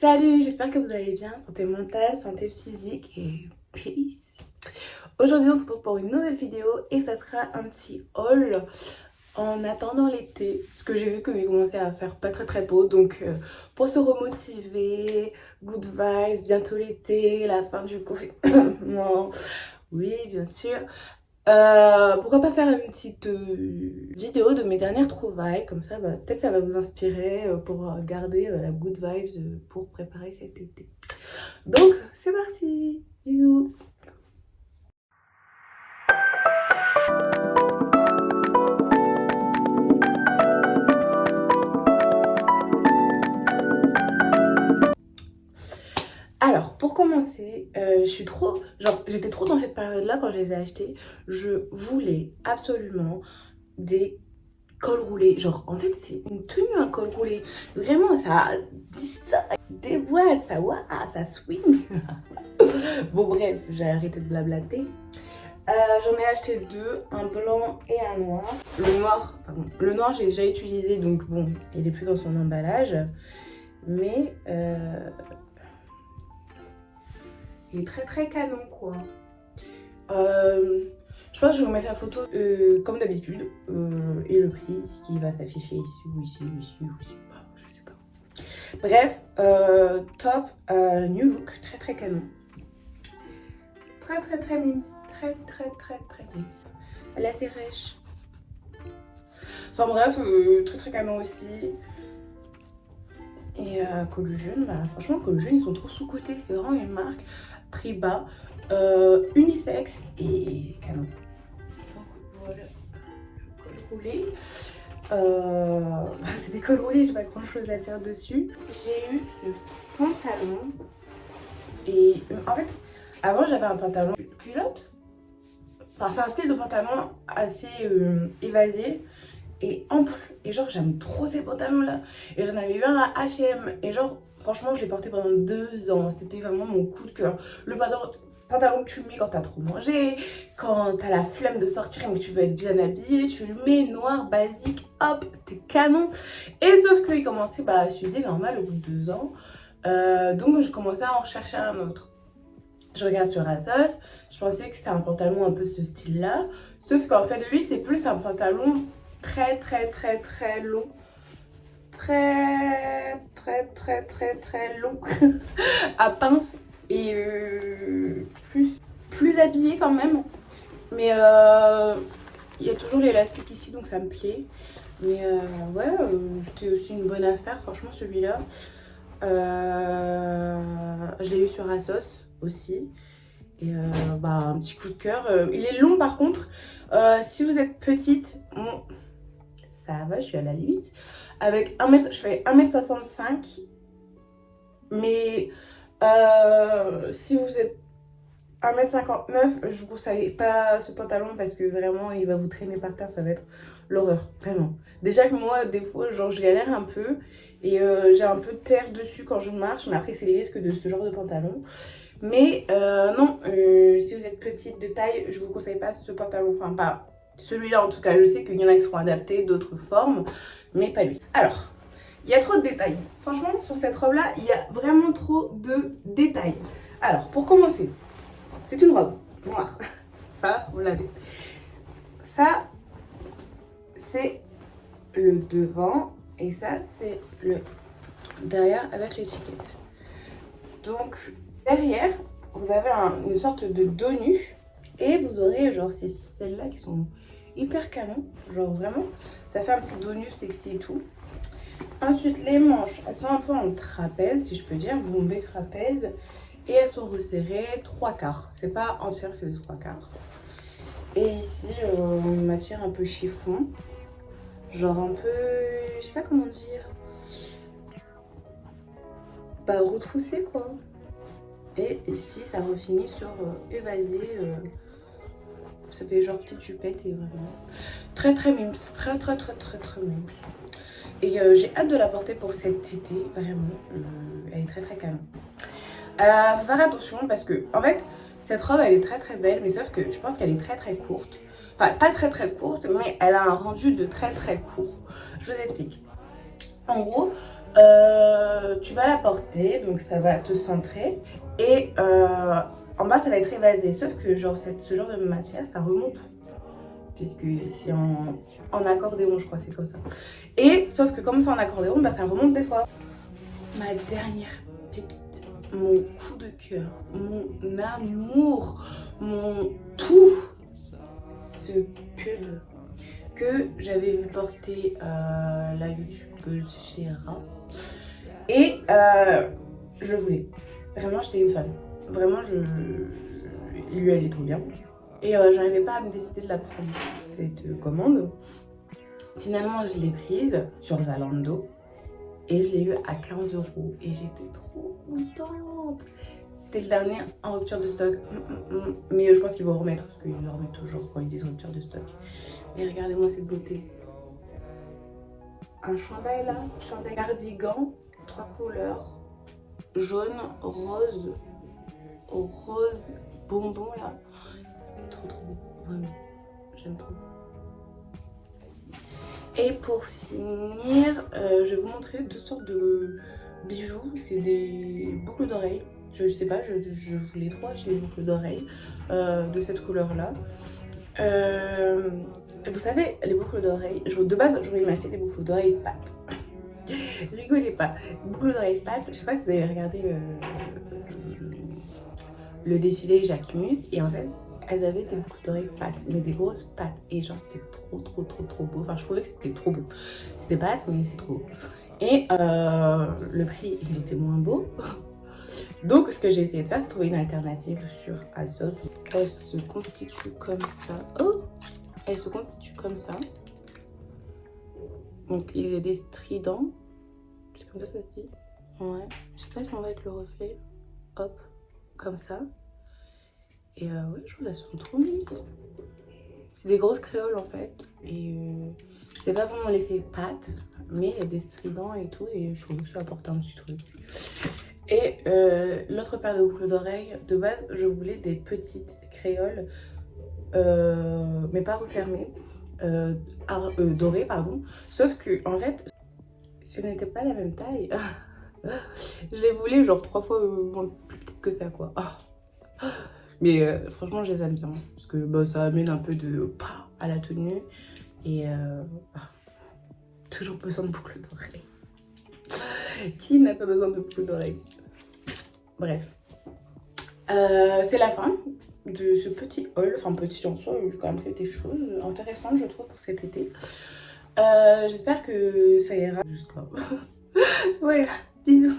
Salut, j'espère que vous allez bien, santé mentale, santé physique et peace. Aujourd'hui on se retrouve pour une nouvelle vidéo et ça sera un petit haul en attendant l'été. Parce que j'ai vu qu'il commençait à faire pas très beau, donc pour se remotiver, good vibes, bientôt l'été, la fin du confinement, oui bien sûr. Pourquoi pas faire une petite vidéo de mes dernières trouvailles, comme ça peut-être ça va vous inspirer pour garder la good vibes pour préparer cet été. Donc c'est parti, bisous. Alors pour commencer, j'étais trop dans cette période-là quand je les ai achetés. Je voulais absolument des col roulé. Genre, en fait, c'est une tenue, un col roulé. Vraiment, ça déboîte, ça swing. Bon, bref, j'ai arrêté de blablater. J'en ai acheté deux, un blanc et un noir. Le noir, j'ai déjà utilisé, donc bon, il est plus dans son emballage. Mais il est très canon, quoi. Je pense que je vais vous mettre la photo comme d'habitude et le prix qui va s'afficher ici ou ici, je sais pas. Bref, top, new look, très canon. Très mimes, très mimes. Elle est assez rêche. Enfin bref, très canon aussi. Et Collusion, franchement Collusion ils sont trop sous-cotés, c'est vraiment une marque, prix bas, unisexe et canon. Voilà, le col roulé. C'est des cols roulés, j'ai pas grand chose à dire dessus. J'ai eu ce pantalon. Et en fait, avant j'avais un pantalon culotte. Enfin, c'est un style de pantalon assez évasé et ample. Et genre, j'aime trop ces pantalons là. Et j'en avais eu un à H&M. Et genre, franchement, je l'ai porté pendant 2 ans. C'était vraiment mon coup de cœur. Le pantalon que tu mets quand t'as trop mangé, quand t'as la flemme de sortir mais tu veux être bien habillé, tu le mets noir, basique, hop, t'es canon. Et sauf qu'il commençait à s'user normal au bout de 2 ans. Donc j'ai commencé à en rechercher un autre. Je regarde sur Asos, je pensais que c'était un pantalon un peu ce style là. Sauf qu'en fait lui c'est plus un pantalon très long. Très long à pince et plus habillé quand même, mais il y a toujours l'élastique ici donc ça me plaît, mais ouais, c'était aussi une bonne affaire franchement celui-là. Je l'ai eu sur Asos aussi et un petit coup de cœur. Il est long par contre, si vous êtes petite, bon, ça va, je suis à la limite. Avec je fais 1m65. Mais si vous êtes 1m59, je vous conseille pas ce pantalon parce que vraiment il va vous traîner par terre, ça va être l'horreur, vraiment. Déjà que moi, des fois, genre je galère un peu et j'ai un peu de terre dessus quand je marche, mais après c'est les risques de ce genre de pantalon. Mais non, si vous êtes petite de taille, je vous conseille pas ce pantalon, enfin pas celui-là en tout cas. Je sais qu'il y en a qui seront adaptés, d'autres formes, mais pas lui. Alors, il y a trop de détails. Franchement, sur cette robe-là, il y a vraiment trop de détails. Alors, pour commencer, c'est une robe noire. Ça, vous l'avez. Ça, c'est le devant. Et ça, c'est le derrière avec l'étiquette. Donc, derrière, vous avez une sorte de dos nu. Et vous aurez genre ces ficelles-là qui sont hyper canon. Genre vraiment, ça fait un petit dos nu sexy et tout. Ensuite, les manches, elles sont un peu en trapèze, si je peux dire, bombées trapèze. Et elles sont resserrées 3/4. C'est pas entière, c'est de 3/4. Et ici, une matière un peu chiffon. Genre un peu, je sais pas comment dire. Retroussé quoi. Et ici, ça refinit sur évasé. Ça fait genre petite jupette et vraiment très mimes. Très mimes. Et j'ai hâte de la porter pour cet été, vraiment. Elle est très canon. Faut faire attention parce que, en fait, cette robe, elle est très belle, mais sauf que je pense qu'elle est très courte. Enfin, pas très courte, mais elle a un rendu de très court. Je vous explique. En gros, Tu vas la porter, donc ça va te centrer. Et en bas, ça va être évasé. Sauf que genre, ce genre de matière, ça remonte. Puisque c'est en accordéon, je crois, c'est comme ça. Et sauf que comme c'est en accordéon, bah, ça remonte des fois. Ma dernière pépite, mon coup de cœur, mon amour, mon tout, ce pull que j'avais vu porter la youtubeuse Chéra. Et je le voulais. Vraiment, j'étais une fan. Vraiment, lui, elle est trop bien. Et j'arrivais pas à me décider de la prendre, cette commande. Finalement, je l'ai prise sur Zalando. Et je l'ai eu à 15 €. Et j'étais trop contente. C'était le dernier en rupture de stock. Mais je pense qu'ils vont remettre, parce qu'ils le remettent toujours quand ils disent rupture de stock. Mais regardez-moi cette beauté. Un chandail là, chandail cardigan, 3 couleurs. Jaune, rose, bonbon là. Trop beau, vraiment. J'aime trop. Et pour finir, je vais vous montrer deux sortes de bijoux. C'est des boucles d'oreilles. Je sais pas, je voulais trop acheter des boucles d'oreilles de cette couleur-là. Vous savez, les boucles d'oreilles, de base, je voulais m'acheter des boucles d'oreilles pattes. Rigolez pas. Boucles d'oreilles pattes, je sais pas si vous avez regardé le défilé Jacquemus. Et en fait, elles avaient des boucles d'oreilles pattes, mais des grosses pattes. Et genre, c'était trop beau. Enfin, je trouvais que c'était trop beau. C'était pattes, mais c'est trop beau. Et le prix, il était moins beau. Donc, ce que j'ai essayé de faire, c'est trouver une alternative sur ASOS. Elle se constitue comme ça. Oh! Elle se constitue comme ça. Donc, il y a des stridents. C'est comme ça se dit. Ouais. Je sais pas si on va avec le reflet. Hop. Comme ça. Et ouais, je trouve qu'elles sont trop mises. C'est des grosses créoles en fait. Et c'est pas vraiment l'effet pâte, mais il y a des stridents et tout. Et je trouve que ça apporte un petit truc. Et l'autre paire de boucles d'oreilles, de base, je voulais des petites créoles, mais pas refermées, dorées, pardon. Sauf que, en fait, ce n'était pas la même taille. Je les voulais genre 3 fois plus petites que ça, quoi. Mais franchement, je les aime bien. Parce que bah, ça amène un peu de pas à la tenue. Et toujours besoin de boucles d'oreilles. Qui n'a pas besoin de boucles d'oreilles? Bref. C'est la fin de ce petit haul. Enfin, petit en soi, j'ai quand même pris des choses intéressantes, je trouve, pour cet été. J'espère que ça ira jusqu'à... Voilà, bisous.